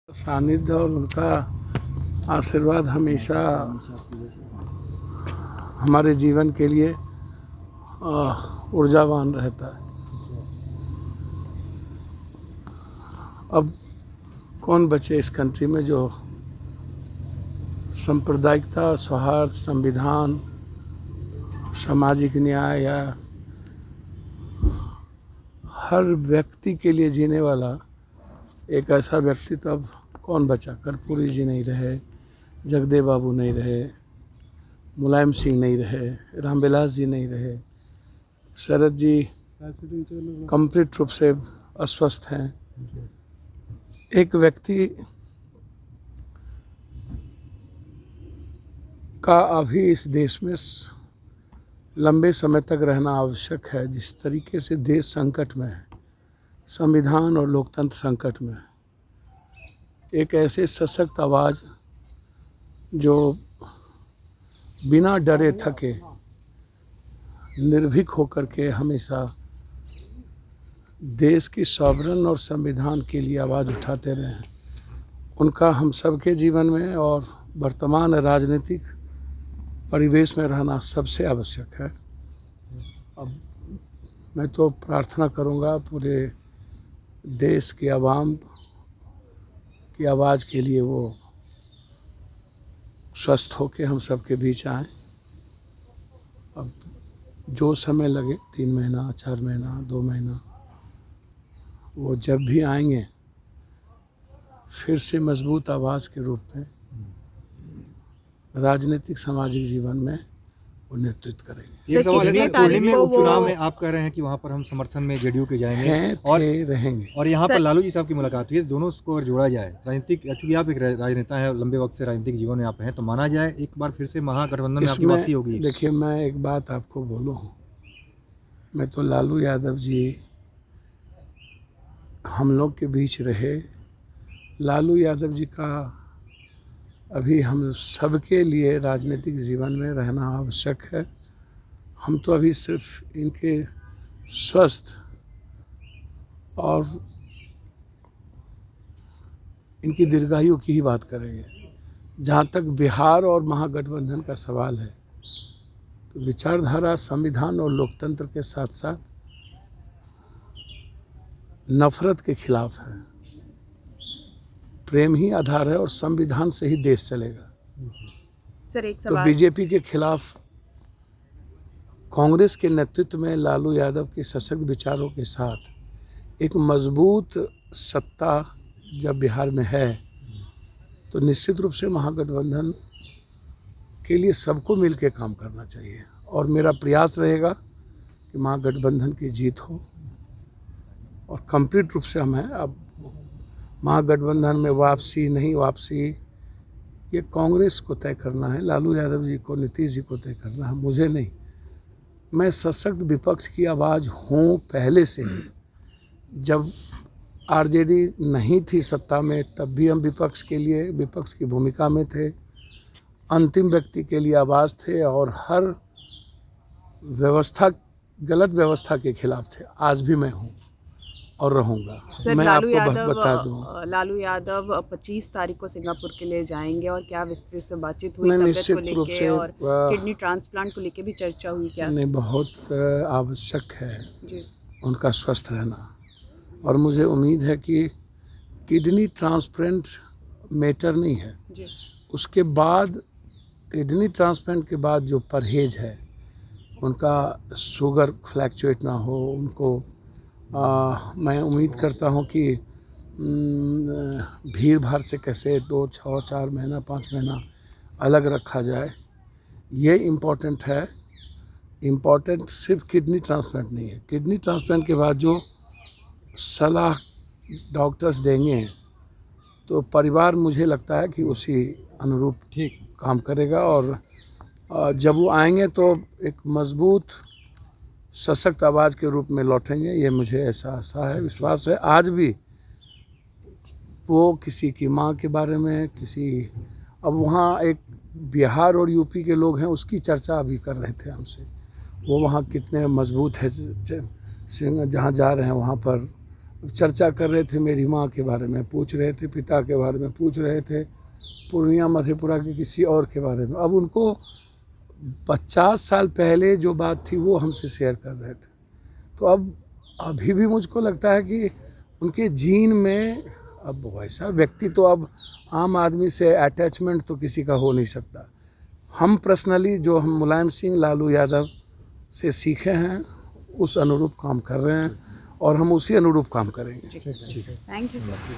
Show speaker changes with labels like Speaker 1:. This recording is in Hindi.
Speaker 1: सानिध्य और उनका आशीर्वाद हमेशा हमारे जीवन के लिए ऊर्जावान रहता है। अब कौन बचे इस कंट्री में जो सांप्रदायिकता, सौहार्द, संविधान, सामाजिक न्याय या हर व्यक्ति के लिए जीने वाला एक ऐसा व्यक्ति तो अब कौन बचा। कर्पूरी जी नहीं रहे, जगदेव बाबू नहीं रहे, मुलायम सिंह नहीं रहे, रामविलास जी नहीं रहे, शरद जी कंप्लीट रूप से अस्वस्थ हैं। एक व्यक्ति का अभी इस देश में लंबे समय तक रहना आवश्यक है। जिस तरीके से देश संकट में है, संविधान और लोकतंत्र संकट में है, एक ऐसे सशक्त आवाज़ जो बिना डरे थके निर्भीक होकर के हमेशा देश की सॉवरन और संविधान के लिए आवाज़ उठाते रहे, उनका हम सबके जीवन में और वर्तमान राजनीतिक परिवेश में रहना सबसे आवश्यक है। अब मैं तो प्रार्थना करूंगा पूरे देश की आवाम की आवाज़ के लिए वो स्वस्थ होके हम सबके बीच आएँ। अब जो समय लगे, 3 महीना, 4 महीना, 2 महीना, वो जब भी आएंगे फिर से मजबूत आवाज़ के रूप में राजनीतिक सामाजिक जीवन में वो नेतृत्व करेंगे।
Speaker 2: एक सवाल है सर, कोल्हे में उपचुनाव में आप कह रहे हैं कि वहाँ पर हम समर्थन में जेडीयू के जाएंगे और
Speaker 1: रहेंगे,
Speaker 2: और यहाँ पर लालू जी साहब की मुलाकात हुई है। दोनों को अगर जोड़ा जाए, राजनीतिक, चूंकि आप एक राजनेता हैं, लंबे वक्त से राजनीतिक जीवन में आप हैं, तो माना जाए एक बार फिर से महागठबंधन में आपकी वापसी होगी।
Speaker 1: देखिए, मैं एक बात आपको बोलूँ, मैं तो लालू यादव जी हम लोग के बीच रहे। लालू यादव जी का अभी हम सबके लिए राजनीतिक जीवन में रहना आवश्यक है। हम तो अभी सिर्फ इनके स्वस्थ और इनकी दीर्घायु की ही बात करेंगे। जहाँ तक बिहार और महागठबंधन का सवाल है, तो विचारधारा संविधान और लोकतंत्र के साथ साथ नफरत के खिलाफ है। प्रेम ही आधार है और संविधान से ही देश चलेगा।
Speaker 3: सर, एक
Speaker 1: तो बीजेपी के खिलाफ कांग्रेस के नेतृत्व में लालू यादव के सशक्त विचारों के साथ एक मजबूत सत्ता जब बिहार में है, तो निश्चित रूप से महागठबंधन के लिए सबको मिलकर काम करना चाहिए। और मेरा प्रयास रहेगा कि महागठबंधन की जीत हो और कंप्लीट रूप से हम हैं। अब महागठबंधन में वापसी नहीं वापसी, ये कांग्रेस को तय करना है, लालू यादव जी को, नीतीश जी को तय करना है, मुझे नहीं। मैं सशक्त विपक्ष की आवाज़ हूँ पहले से ही। जब आरजेडी नहीं थी सत्ता में, तब भी हम विपक्ष के लिए, विपक्ष की भूमिका में थे, अंतिम व्यक्ति के लिए आवाज़ थे और हर व्यवस्था, गलत व्यवस्था के खिलाफ थे। आज भी मैं हूँ और रहूँगा। मैं आपको बता दूँ,
Speaker 3: लालू यादव 25 तारीख को सिंगापुर के लिए जाएंगे और क्या विस्तृत से बातचीत हुई
Speaker 1: निश्चित रूप से,
Speaker 3: और किडनी ट्रांसप्लांट को लेके भी चर्चा हुई क्या?
Speaker 1: नहीं, बहुत आवश्यक है
Speaker 3: जी
Speaker 1: उनका स्वस्थ रहना। और मुझे उम्मीद है कि किडनी ट्रांसप्लांट मैटर नहीं है
Speaker 3: जी।
Speaker 1: उसके बाद, किडनी ट्रांसप्लांट के बाद जो परहेज है, उनका शुगर फ्लैक्चुएट ना हो, उनको मैं उम्मीद करता हूँ कि भीड़ भाड़ से कैसे 2, 6, 4 महीना, 5 महीना अलग रखा जाए, ये इम्पोर्टेंट है। इम्पोर्टेंट सिर्फ किडनी ट्रांसप्लांट नहीं है। किडनी ट्रांसप्लांट के बाद जो सलाह डॉक्टर्स देंगे, तो परिवार मुझे लगता है कि उसी अनुरूप
Speaker 2: ठीक
Speaker 1: काम करेगा। और जब वो आएंगे तो एक मजबूत सशक्त आवाज़ के रूप में लौटेंगे, ये मुझे ऐसा आशा है, विश्वास है। आज भी वो किसी की माँ के बारे में, अब वहाँ एक बिहार और यूपी के लोग हैं, उसकी चर्चा अभी कर रहे थे हमसे। वो वहाँ कितने मजबूत है, जहाँ जा रहे हैं वहाँ पर चर्चा कर रहे थे, मेरी माँ के बारे में पूछ रहे थे, पिता के बारे में पूछ रहे थे, पूर्णिया मधेपुरा के किसी और के बारे में। अब उनको 50 साल पहले जो बात थी वो हमसे शेयर कर रहे थे। तो अब अभी भी मुझको लगता है कि उनके जीन में अब वैसा व्यक्ति तो अब आम आदमी से अटैचमेंट तो किसी का हो नहीं सकता। हम पर्सनली जो हम मुलायम सिंह लालू यादव से सीखे हैं उस अनुरूप काम कर रहे हैं और हम उसी अनुरूप काम करेंगे।
Speaker 3: Thank you sir.